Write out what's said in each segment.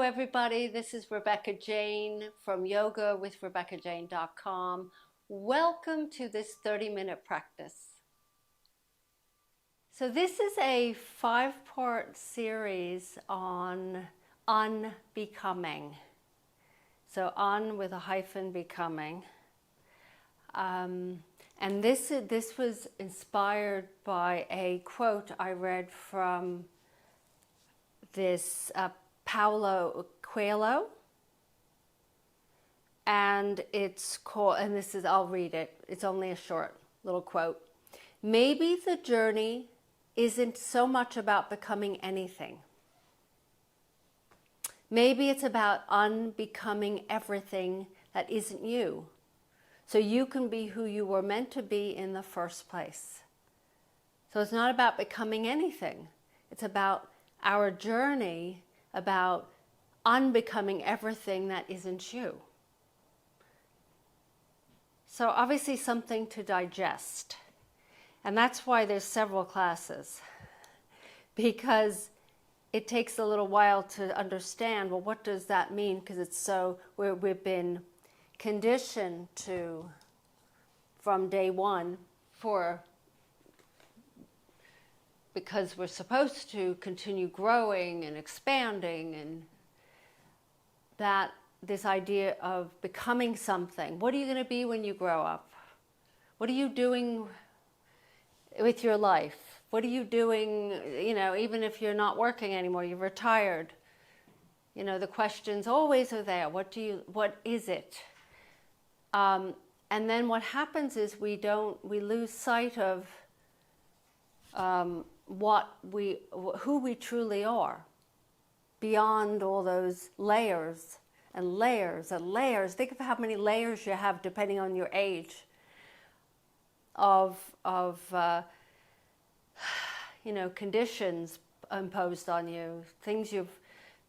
Hello everybody, this is Rebecca Jane from yogawithrebeccajane.com. Welcome to this 30-minute practice. So this is a 5-part series on unbecoming. So on with a hyphen, becoming. And this was inspired by a quote I read from this Paulo Coelho, and it's called, and this is, I'll read it, it's only a short little quote. Maybe the journey isn't so much about becoming anything. Maybe it's about unbecoming everything that isn't you, so you can be who you were meant to be in the first place. So it's not about becoming anything. It's about our journey, about unbecoming everything that isn't you. So obviously something to digest. And that's why there's several classes. Because it takes a little while to understand, well, what does that mean? Because it's so, we've been conditioned to, from day one, because we're supposed to continue growing and expanding, and that this idea of becoming something. What are you going to be when you grow up? What are you doing with your life? What are you doing, even if you're not working anymore, you're retired? The questions always are there. What is it? And then what happens is we lose sight of who we truly are, beyond all those layers and layers and layers. Think of how many layers you have depending on your age of conditions imposed on you, things you've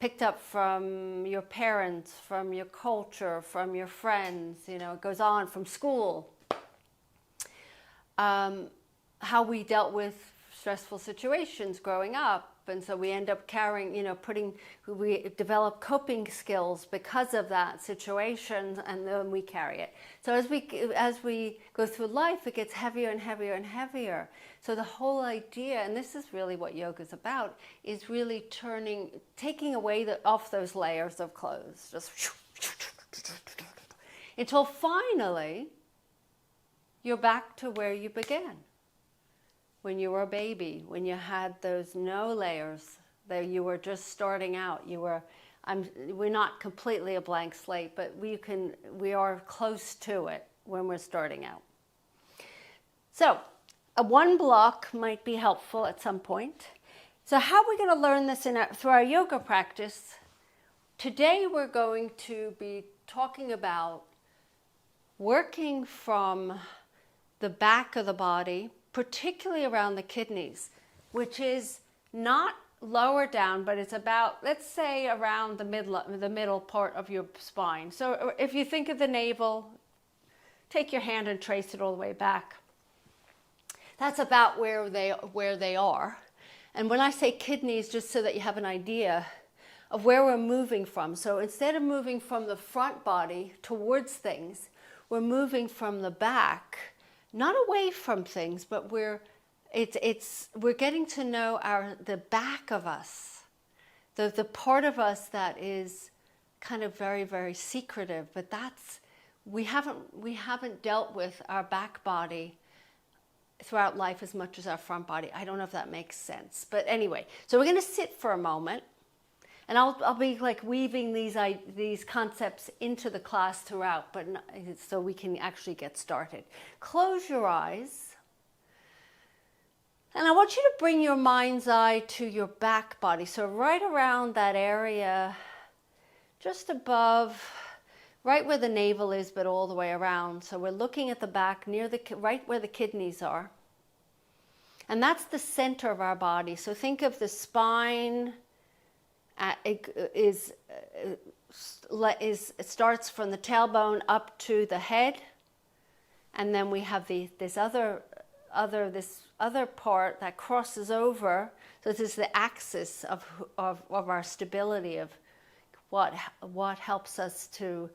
picked up from your parents, from your culture, from your friends, it goes on, from school. How we dealt with stressful situations growing up, and so we end up carrying, we develop coping skills because of that situation, and then we carry it. So as we go through life, it gets heavier and heavier and heavier. So the whole idea, and this is really what yoga is about, is really taking away off those layers of clothes, just until finally you're back to where you began. When you were a baby, when you had those no layers, that you were just starting out. We're not completely a blank slate, but we are close to it when we're starting out. So, one block might be helpful at some point. So how are we going to learn this through our yoga practice? Today we're going to be talking about working from the back of the body, particularly around the kidneys, which is not lower down, but it's about, let's say, around the middle part of your spine. So if you think of the navel, take your hand and trace it all the way back. That's about where they are. And when I say kidneys, just so that you have an idea of where we're moving from. So instead of moving from the front body towards things, we're moving from the back, not away from things, but we're getting to know the back of us, the part of us that is kind of very, very secretive. But we haven't dealt with our back body throughout life as much as our front body. I don't know if that makes sense, but anyway. So we're going to sit for a moment, and I'll be like weaving these concepts into the class throughout, but so we can actually get started. Close your eyes, and I want you to bring your mind's eye to your back body. So right around that area, just above, right where the navel is, but all the way around. So we're looking at the back, right where the kidneys are, and that's the center of our body. So think of the spine. It starts from the tailbone up to the head, and then we have this other part that crosses over. So this is the axis of our stability, of what helps us to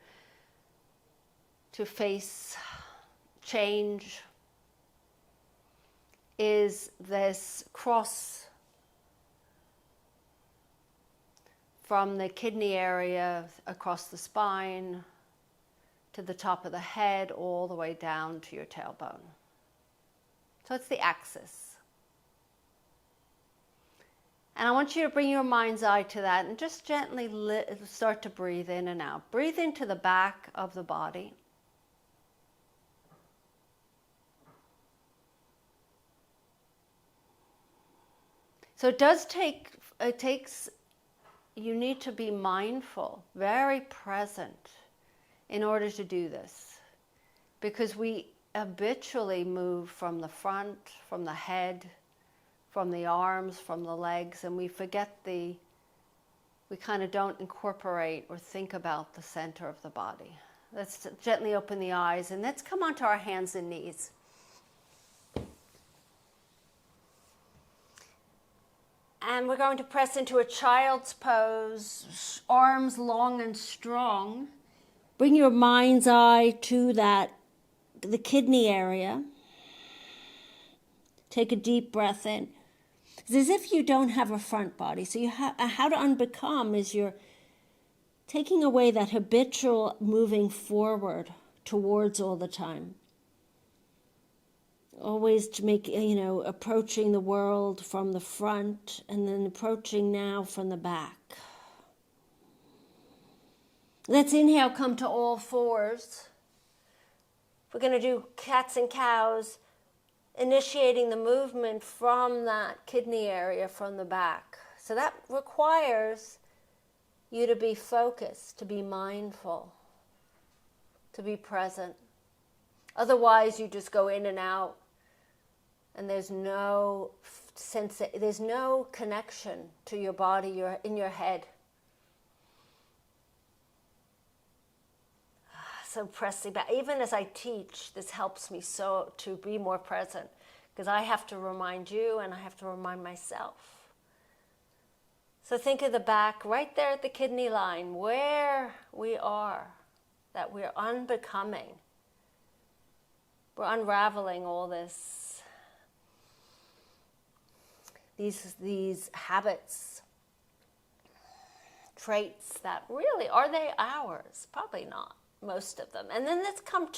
face change is this cross from the kidney area across the spine to the top of the head, all the way down to your tailbone. So it's the axis. And I want you to bring your mind's eye to that and just gently start to breathe in and out. Breathe into the back of the body. So it takes, you need to be mindful, very present in order to do this. Because we habitually move from the front, from the head, from the arms, from the legs, and we forget we kind of don't incorporate or think about the center of the body. Let's gently open the eyes and let's come onto our hands and knees. And we're going to press into a child's pose, arms long and strong. Bring your mind's eye to the kidney area. Take a deep breath in. It's as if you don't have a front body. So how to unbecome is you're taking away that habitual moving forward towards all the time. Always to make, approaching the world from the front and then approaching now from the back. Let's inhale, come to all fours. We're going to do cats and cows, initiating the movement from that kidney area from the back. So that requires you to be focused, to be mindful, to be present. Otherwise, you just go in and out, and there's no there's no connection to your body. You're in your head. So pressing back. Even as I teach, this helps me so to be more present, because I have to remind you and I have to remind myself. So think of the back right there at the kidney line, where we are, that we're unbecoming. We're unraveling all these habits, traits that really, are they ours? Probably not, most of them. And then let's come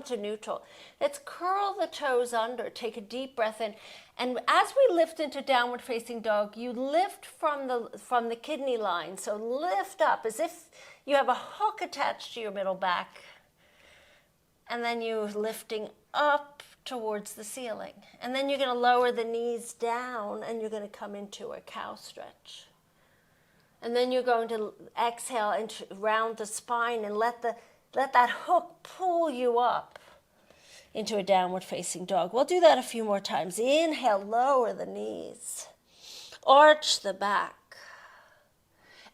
to neutral. Let's curl the toes under, take a deep breath in. And as we lift into downward facing dog, you lift from the kidney line. So lift up as if you have a hook attached to your middle back. And then you're lifting up towards the ceiling. And then you're going to lower the knees down and you're going to come into a cow stretch. And then you're going to exhale and round the spine and let that hook pull you up into a downward facing dog. We'll do that a few more times. Inhale, lower the knees. Arch the back.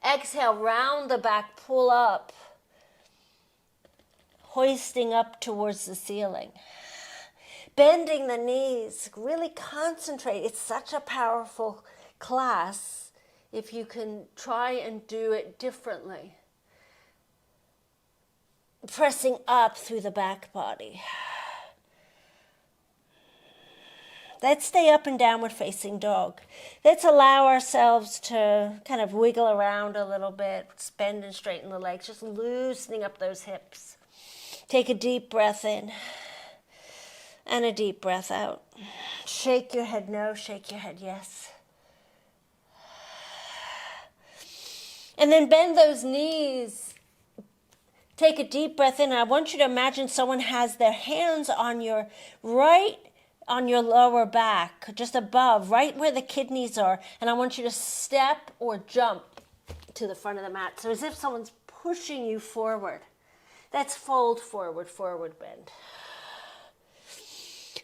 Exhale, round the back, pull up. Hoisting up towards the ceiling. Bending the knees, really concentrate. It's such a powerful class if you can try and do it differently. Pressing up through the back body. Let's stay up and downward facing dog. Let's allow ourselves to kind of wiggle around a little bit, bend and straighten the legs, just loosening up those hips. Take a deep breath in and a deep breath out. Shake your head no, shake your head yes. And then bend those knees. Take a deep breath in. I want you to imagine someone has their hands on your lower back, just above, right where the kidneys are. And I want you to step or jump to the front of the mat. So as if someone's pushing you forward. That's fold forward, forward bend.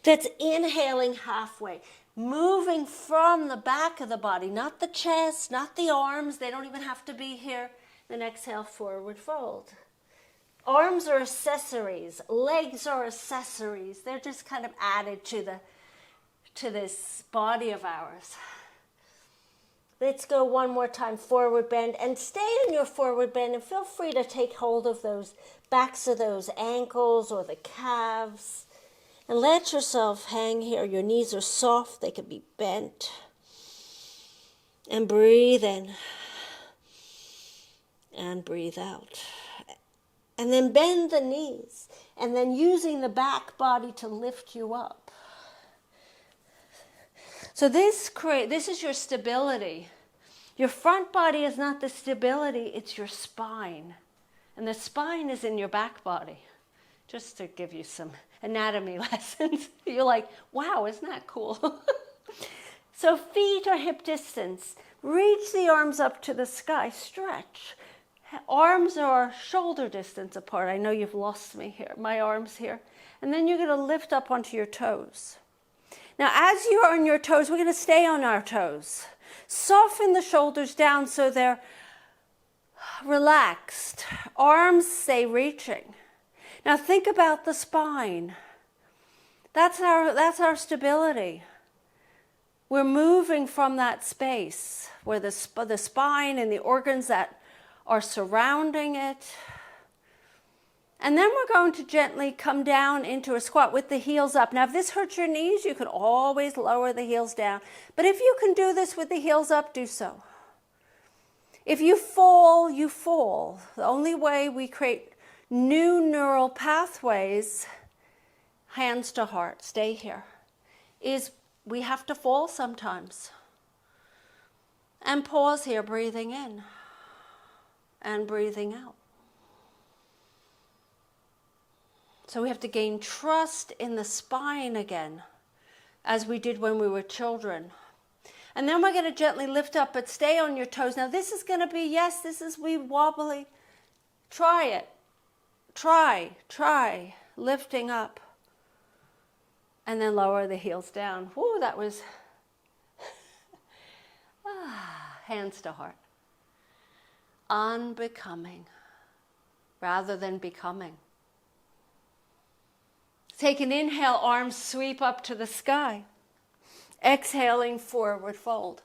That's inhaling halfway, moving from the back of the body, not the chest, not the arms. They don't even have to be here. Then exhale, forward fold. Arms are accessories. Legs are accessories. They're just kind of added to this body of ours. Let's go one more time, forward bend, and stay in your forward bend, and feel free to take hold of those backs of those ankles or the calves, and let yourself hang here. Your knees are soft, they can be bent. And breathe in and breathe out. And then bend the knees, and then using the back body to lift you up. So this is your stability. Your front body is not the stability, it's your spine. And the spine is in your back body. Just to give you some anatomy lessons. You're like, wow, isn't that cool? So feet are hip distance. Reach the arms up to the sky, stretch. Arms are shoulder distance apart. I know you've lost me here, my arms here. And then you're going to lift up onto your toes. Now, as you are on your toes, we're going to stay on our toes. Soften the shoulders down so they're relaxed. Arms stay reaching. Now, think about the spine. That's our stability. We're moving from that space where the spine and the organs that are surrounding it. And then we're going to gently come down into a squat with the heels up. Now, if this hurts your knees, you can always lower the heels down. But if you can do this with the heels up, do so. If you fall, you fall. The only way we create new neural pathways, hands to heart, stay here, is we have to fall sometimes. And pause here, breathing in and breathing out. So we have to gain trust in the spine again, as we did when we were children. And then we're going to gently lift up, but stay on your toes. Now this is going to be, yes, this is wobbly. Try it. Try. Lifting up. And then lower the heels down. Whoa, that was... hands to heart. Unbecoming rather than becoming. Take an inhale, arms sweep up to the sky. Exhaling, forward fold.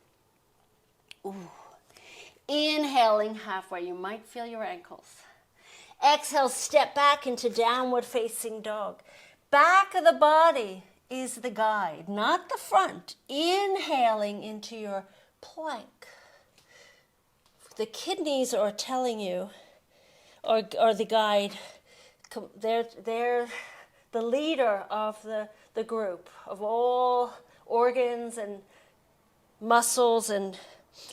Ooh. Inhaling halfway, you might feel your ankles. Exhale, step back into downward facing dog. Back of the body is the guide, not the front. Inhaling into your plank. The kidneys are telling you, or the guide, they're the leader of the group, of all organs and muscles, and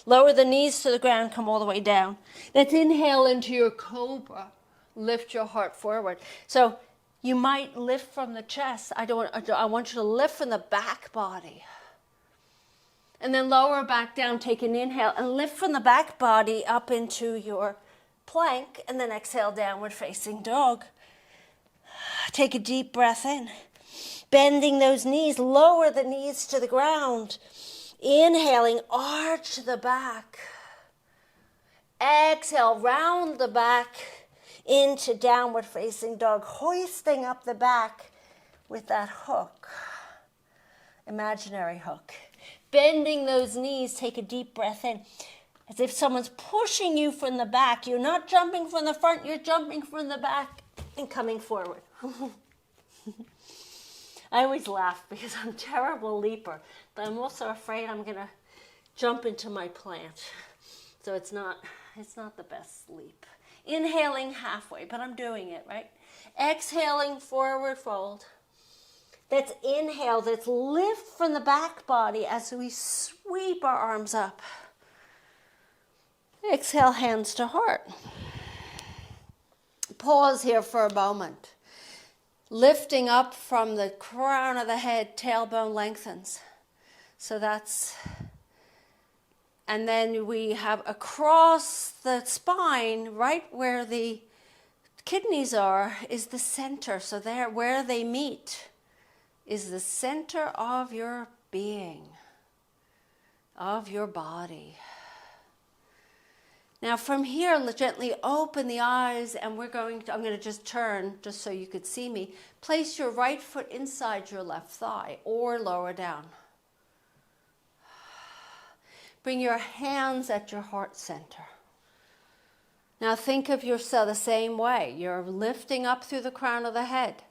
lower the knees to the ground, come all the way down. Let's inhale into your cobra. Lift your heart forward. So you might lift from the chest. I want you to lift from the back body. And then lower back down, take an inhale, and lift from the back body up into your plank, and then exhale, downward facing dog. Take a deep breath in. Bending those knees, lower the knees to the ground. Inhaling, arch the back. Exhale, round the back into downward facing dog, hoisting up the back with that hook, imaginary hook. Bending those knees, take a deep breath in. As if someone's pushing you from the back. You're not jumping from the front, you're jumping from the back and coming forward. I always laugh because I'm a terrible leaper, but I'm also afraid I'm going to jump into my plant. So it's not the best leap. Inhaling halfway, but I'm doing it, right? Exhaling, forward fold. That's inhale, that's lift from the back body as we sweep our arms up. Exhale, hands to heart. Pause here for a moment. Lifting up from the crown of the head, tailbone lengthens. So that's, and then we have across the spine, right where the kidneys are, is the center. So there, where they meet, is the center of your being, of your body. Now from here, gently open the eyes, and I'm going to just turn, just so you could see me. Place your right foot inside your left thigh, or lower down. Bring your hands at your heart center. Now think of yourself the same way. You're lifting up through the crown of the head.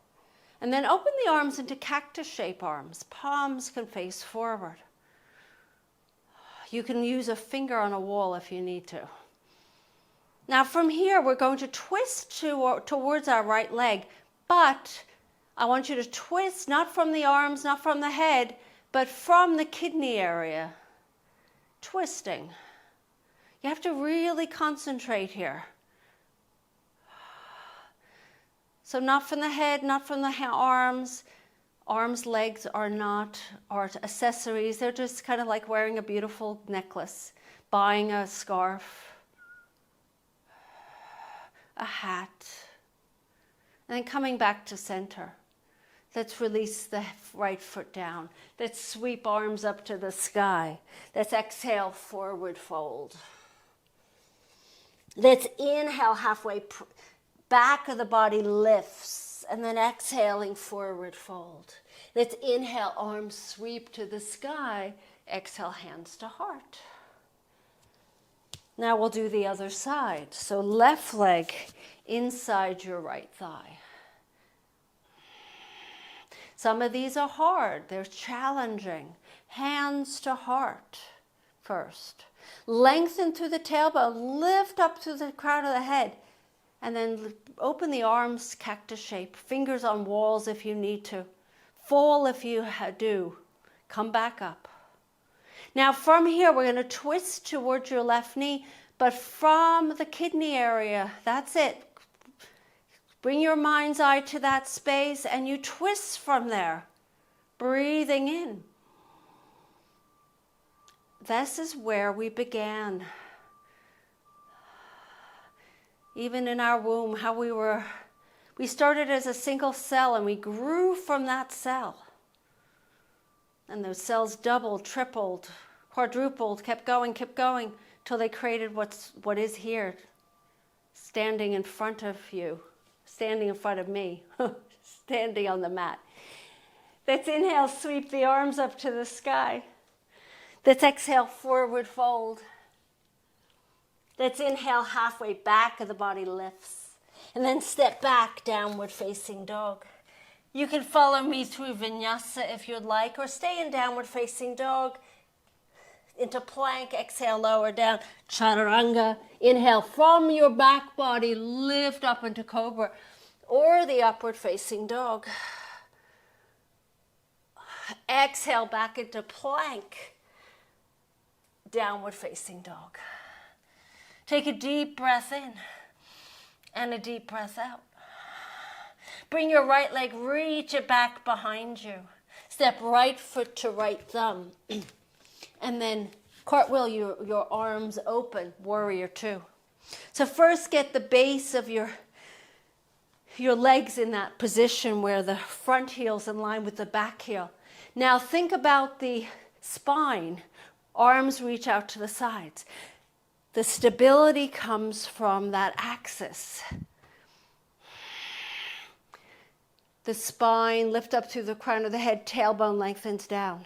And then open the arms into cactus shape arms. Palms can face forward. You can use a finger on a wall if you need to. Now from here, we're going to twist towards our right leg, but I want you to twist not from the arms, not from the head, but from the kidney area. Twisting. You have to really concentrate here. So not from the head, not from the arms. Arms, legs are not accessories. They're just kind of like wearing a beautiful necklace, buying a scarf, a hat, and then coming back to center. Let's release the right foot down. Let's sweep arms up to the sky. Let's exhale, forward fold. Let's inhale halfway, back of the body lifts, and then exhaling, forward fold. Let's inhale, arms sweep to the sky. Exhale, hands to heart. Now we'll do the other side. So left leg inside your right thigh. Some of these are hard. They're challenging. Hands to heart first. Lengthen through the tailbone. Lift up through the crown of the head. And then open the arms, cactus shape. Fingers on walls if you need to. Fall if you do. Come back up. Now from here, we're going to twist towards your left knee, but from the kidney area. That's it. Bring your mind's eye to that space and you twist from there. Breathing in. This is where we began. Even in our womb, how we started as a single cell and we grew from that cell. And those cells doubled, tripled, quadrupled, kept going, till they created what is here, standing in front of you, standing in front of me, standing on the mat. Let's inhale, sweep the arms up to the sky. Let's exhale, forward fold. Let's inhale, halfway, back of the body lifts. And then step back, downward facing dog. You can follow me through vinyasa if you'd like, or stay in downward facing dog. Into plank, exhale, lower down, chaturanga. Inhale from your back body, lift up into cobra, or the upward facing dog. Exhale back into plank, downward facing dog. Take a deep breath in and a deep breath out. Bring your right leg, reach it back behind you. Step right foot to right thumb. And then cartwheel your arms open, warrior two. So first get the base of your legs in that position where the front heel's in line with the back heel. Now think about the spine. Arms reach out to the sides. The stability comes from that axis. The spine, lift up through the crown of the head, tailbone lengthens down.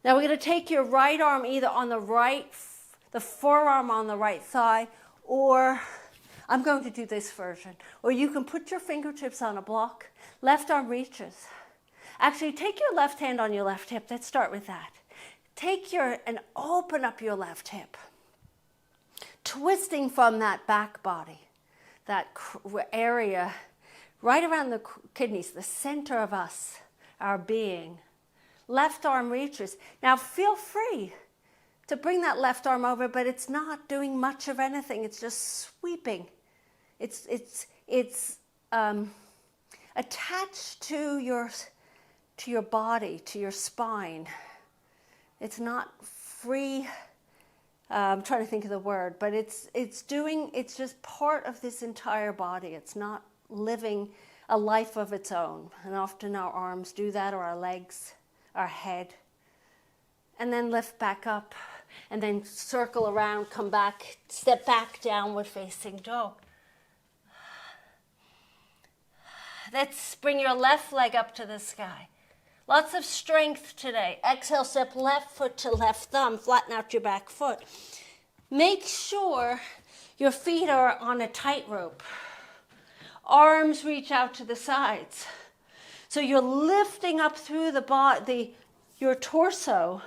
Now we're going to take your right arm either on the forearm on the right thigh, or I'm going to do this version. Or you can put your fingertips on a block. Left arm reaches. Actually, take your left hand on your left hip. Let's start with that. And open up your left hip. Twisting from that back body, that area right around the kidneys, the center of us, our being. Left arm reaches. Now feel free to bring that left arm over, but it's not doing much of anything. It's just sweeping. It's attached to your body, to your spine. It's not free. I'm trying to think of the word, but it's just part of this entire body. It's not living a life of its own. And often our arms do that, or our legs, our head. And then lift back up, and then circle around, come back, step back, downward facing dog. Let's bring your left leg up to the sky. Lots of strength today. Exhale, step left foot to left thumb. Flatten out your back foot. Make sure your feet are on a tightrope. Arms reach out to the sides. So you're lifting up through your torso.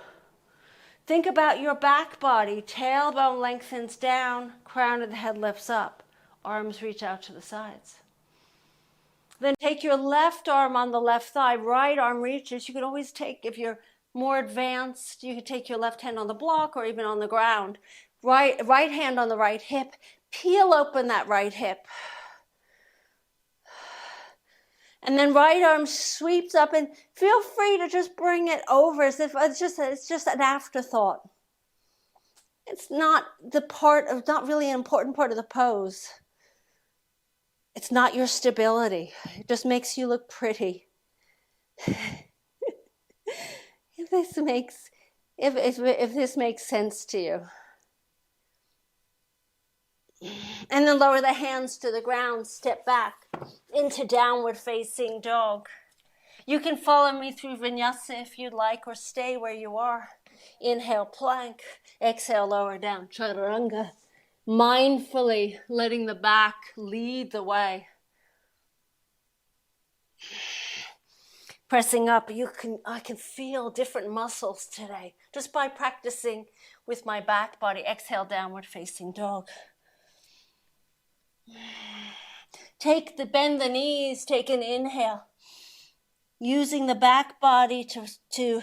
Think about your back body. Tailbone lengthens down, crown of the head lifts up. Arms reach out to the sides. Then take your left arm on the left thigh, right arm reaches. You can always take, if you're more advanced, you can take your left hand on the block or even on the ground. Right hand on the right hip. Peel open that right hip. And then right arm sweeps up, and feel free to just bring it over as if it's just an afterthought. It's not not really an important part of the pose. It's not your stability. It just makes you look pretty. If this makes sense to you. And then lower the hands to the ground, step back into downward facing dog. You can follow me through vinyasa if you'd like, or stay where you are. Inhale, plank. Exhale, lower down, chaturanga. Mindfully letting the back lead the way. Pressing up, I can feel different muscles today just by practicing with my back body. Exhale, downward facing dog. Bend the knees, take an inhale. Using the back body to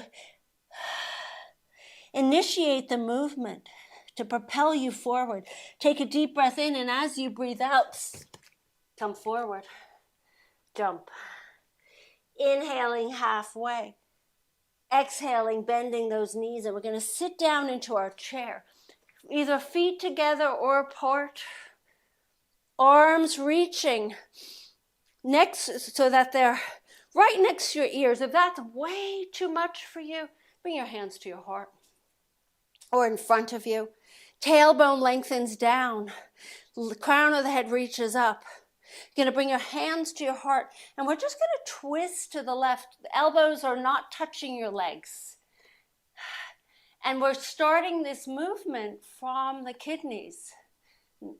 initiate the movement, to propel you forward. Take a deep breath in, and as you breathe out, come forward. Jump. Inhaling halfway. Exhaling, bending those knees, and we're going to sit down into our chair. Either feet together or apart. Arms reaching next so that they're right next to your ears. If that's way too much for you, bring your hands to your heart or in front of you. Tailbone lengthens down. The crown of the head reaches up. You're going to bring your hands to your heart, and we're just going to twist to the left. The elbows are not touching your legs. And we're starting this movement from the kidneys,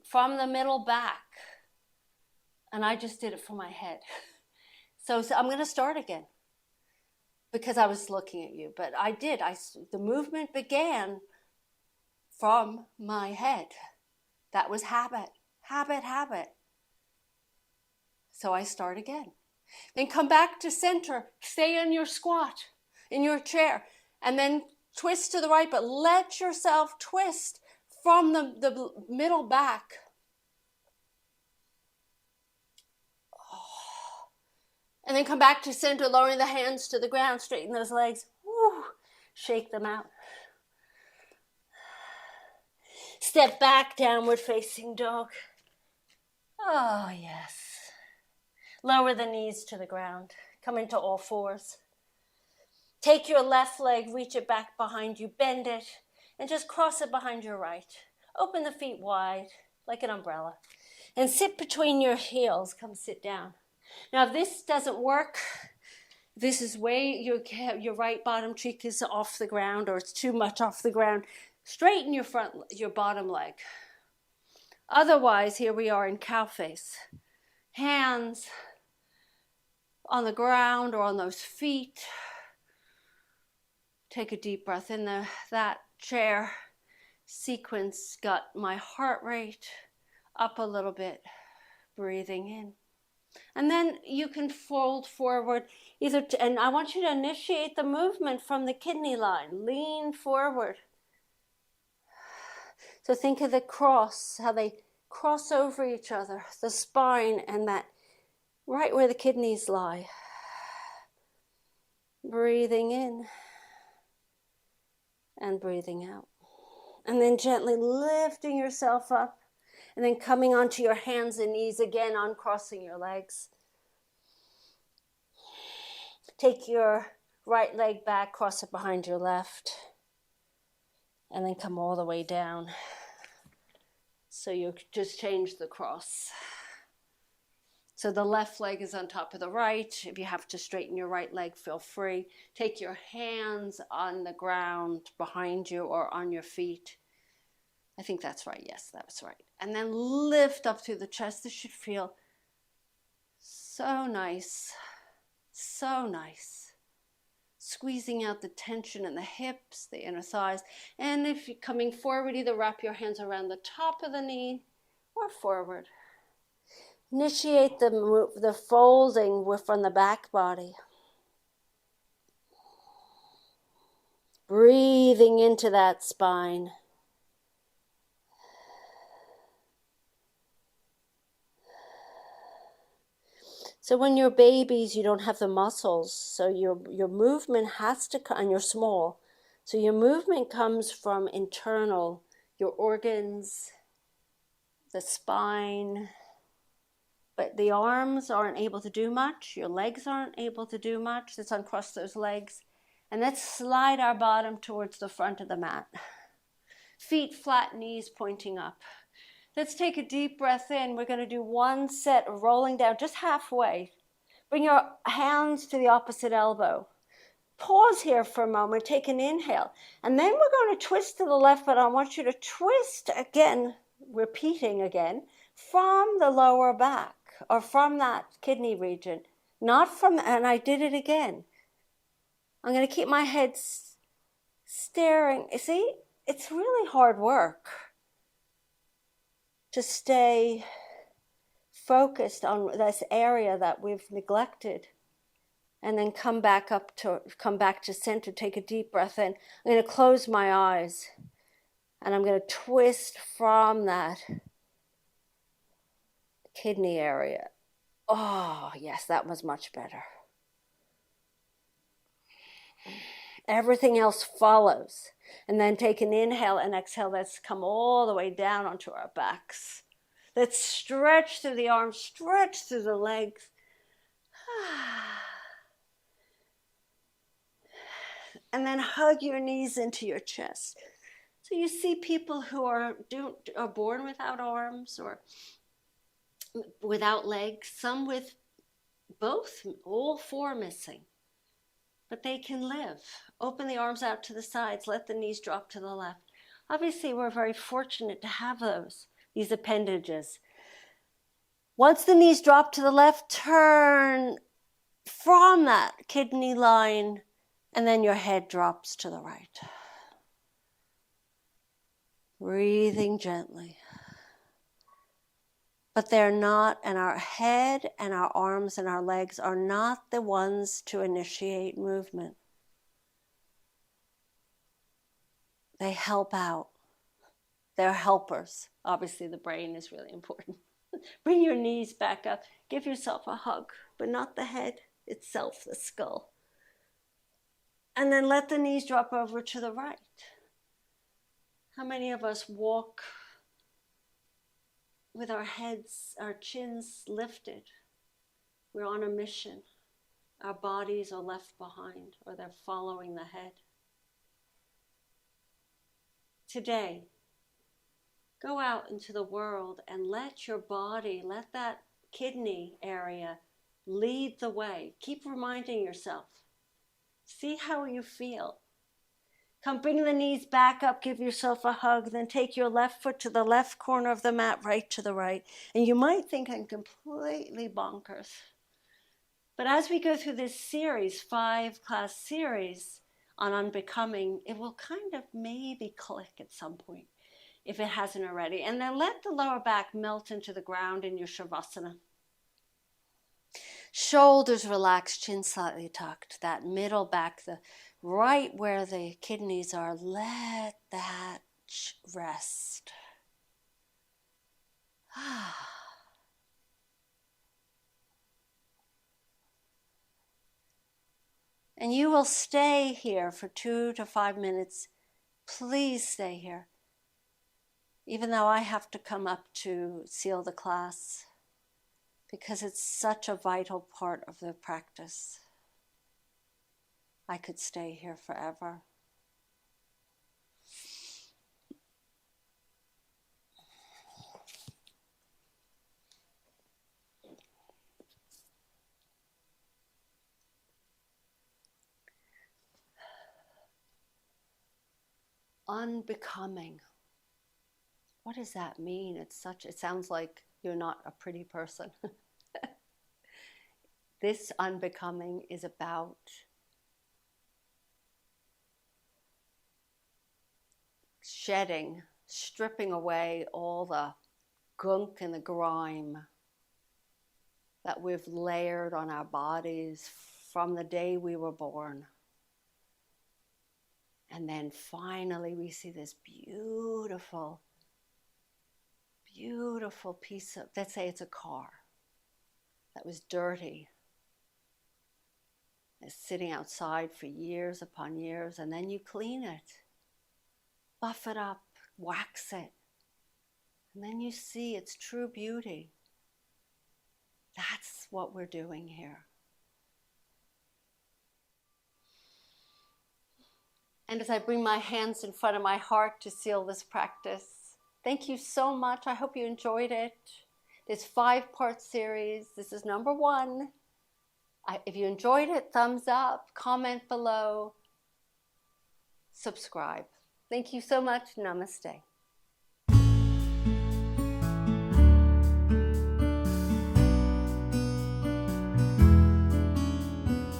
from the middle back. And I just did it for my head. So I'm going to start again because I was looking at you. But I did. The movement began from my head. That was habit. So I start again. Then come back to center. Stay in your squat, in your chair. And then twist to the right, but let yourself twist from the middle back. And then come back to center, lowering the hands to the ground, straighten those legs. Woo. Shake them out. Step back, downward facing dog. Oh, yes. Lower the knees to the ground. Come into all fours. Take your left leg, reach it back behind you, bend it, and just cross it behind your right. Open the feet wide, like an umbrella. And sit between your heels. Come sit down. Now, if this doesn't work, this is your right bottom cheek is off the ground, or it's too much off the ground, straighten your bottom leg. Otherwise, here we are in cow face. Hands on the ground or on those feet. Take a deep breath in that chair. Sequence, got my heart rate up a little bit. Breathing in. And then you can fold forward and I want you to initiate the movement from the kidney line. Lean forward. So think of the cross, how they cross over each other, the spine and that right where the kidneys lie. Breathing in and breathing out. And then gently lifting yourself up and then coming onto your hands and knees again, uncrossing your legs. Take your right leg back, cross it behind your left, and then come all the way down. So you just change the cross. So the left leg is on top of the right. If you have to straighten your right leg, feel free. Take your hands on the ground behind you or on your feet. I think that's right. Yes, that's right. And then lift up through the chest. This should feel so nice. So nice. Squeezing out the tension in the hips, the inner thighs. And if you're coming forward, either wrap your hands around the top of the knee or forward. Initiate the folding from the back body. Breathing into that spine. So when you're babies, you don't have the muscles. So your movement has to come, and you're small. So your movement comes from internal, your organs, the spine. But the arms aren't able to do much. Your legs aren't able to do much. Let's uncross those legs. And let's slide our bottom towards the front of the mat. Feet flat, knees pointing up. Let's take a deep breath in. We're going to do one set of rolling down, just halfway. Bring your hands to the opposite elbow. Pause here for a moment. Take an inhale. And then we're going to twist to the left, but I want you to twist again, repeating again, from the lower back or from that kidney region. Not from, and I did it again. I'm going to keep my head staring. See, it's really hard work to stay focused on this area that we've neglected, and then come back to center. Take a deep breath in. I'm going to close my eyes, and I'm going to twist from that kidney area. Oh, yes, that was much better. Everything else follows. And then take an inhale and exhale. Let's come all the way down onto our backs. Let's stretch through the arms, stretch through the legs. And then hug your knees into your chest. So you see people who are born without arms or without legs, some with both, all four missing. But they can live. Open the arms out to the sides, let the knees drop to the left. Obviously, we're very fortunate to have these appendages. Once the knees drop to the left, turn from that kidney line, and then your head drops to the right. Breathing gently. But they're not, and our head and our arms and our legs are not the ones to initiate movement. They help out. They're helpers. Obviously, the brain is really important. Bring your knees back up. Give yourself a hug, but not the head itself, the skull. And then let the knees drop over to the right. How many of us walk with our heads, our chins lifted? We're on a mission. Our bodies are left behind, or they're following the head. Today, go out into the world and let your body, let that kidney area lead the way. Keep reminding yourself. See how you feel. Come, bring the knees back up, give yourself a hug, then take your left foot to the left corner of the mat, right to the right. And you might think I'm completely bonkers. But as we go through this series, 5-class series on unbecoming, it will kind of maybe click at some point, if it hasn't already. And then let the lower back melt into the ground in your shavasana. Shoulders relaxed, chin slightly tucked. That middle back, right where the kidneys are, let that rest. And you will stay here for 2 to 5 minutes. Please stay here. Even though I have to come up to seal the class, because it's such a vital part of the practice. I could stay here forever. unbecoming. What does that mean? It sounds like you're not a pretty person. This unbecoming is about shedding, stripping away all the gunk and the grime that we've layered on our bodies from the day we were born. And then finally we see this beautiful, beautiful piece of, let's say it's a car that was dirty. It's sitting outside for years upon years, and then you clean it, buff it up, wax it, and then you see its true beauty. That's what we're doing here. And as I bring my hands in front of my heart to seal this practice, thank you so much. I hope you enjoyed it. This 5-part series. This is number 1. If you enjoyed it, thumbs up, comment below, subscribe. Thank you so much. Namaste.